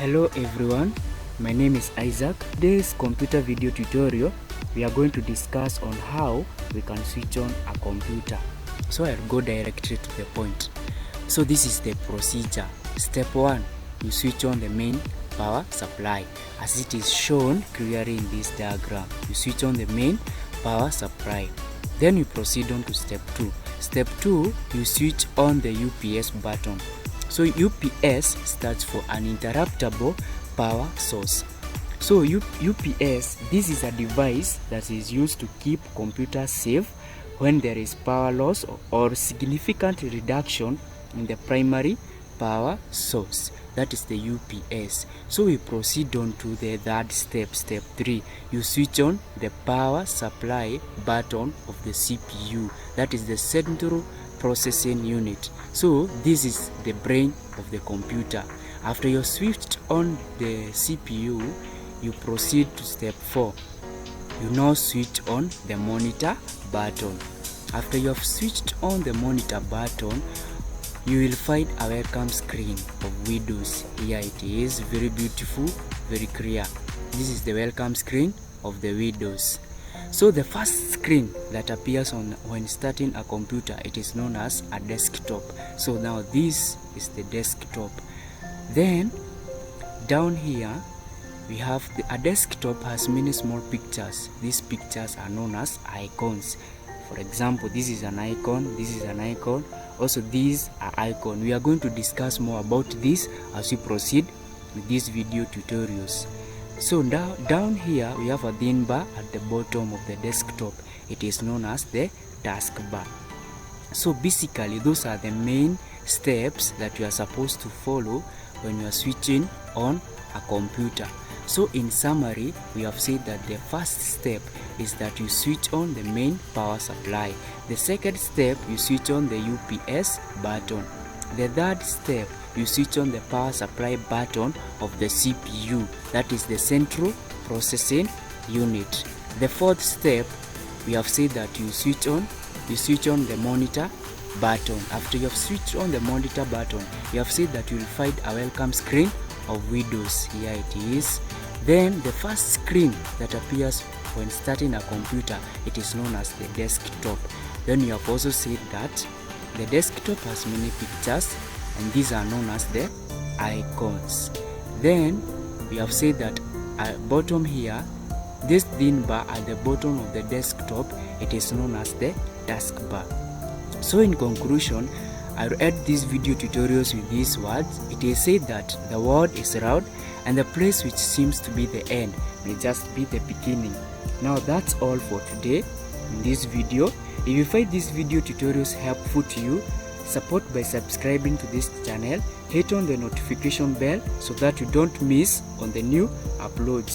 Hello everyone, my name is Isaac. Today's computer video tutorial, we are going to discuss on how we can switch on a computer. So I'll go directly to the point. So this is the procedure. Step 1, you switch on the main power supply as it is shown clearly in this diagram. You switch on the main power supply. Then you proceed on to step 2. Step 2, you switch on the UPS button. So UPS stands for uninterruptible power source. So UPS, this is a device that is used to keep computers safe when there is power loss or significant reduction in the primary power source. That is the UPS. So we proceed on to the third step, step 3. You switch on the power supply button of the CPU. That is the central processing unit. So this is the brain of the computer. After you switched on the CPU, you proceed to step 4. You now switch on the monitor button. After you have switched on the monitor button, you will find a welcome screen of Windows. Here it is, very beautiful, very clear. This is the welcome screen of the Windows. So the first screen that appears when starting a computer, it is known as a desktop. So now this is the desktop. Then down here we have a desktop has many small pictures. These pictures are known as icons. For example, this is an icon, this is an icon. Also these are icons. We are going to discuss more about this as we proceed with these video tutorials. So now down here we have a thin bar at the bottom of the desktop. It is known as the taskbar. So basically those are the main steps that you are supposed to follow when you are switching on a computer. So in summary, we have said that the first step is that you switch on the main power supply. The second step, you switch on the UPS button. The third step, you switch on the power supply button of the CPU. That is the central processing unit. The fourth step, we have said that you switch on the monitor button. After you have switched on the monitor button, you have said that you will find a welcome screen of Windows. Here it is. Then the first screen that appears when starting a computer, it is known as the desktop. Then you have also said that the desktop has many pictures and these are known as the icons. Then we have said that at bottom here, this thin bar at the bottom of the desktop, it is known as the taskbar. So in conclusion, I will end these video tutorials with these words. It is said that the world is round and the place which seems to be the end may just be the beginning. Now that's all for today in this video. If you find these video tutorials helpful to you, support by subscribing to this channel. Hit on the notification bell so that you don't miss on the new uploads.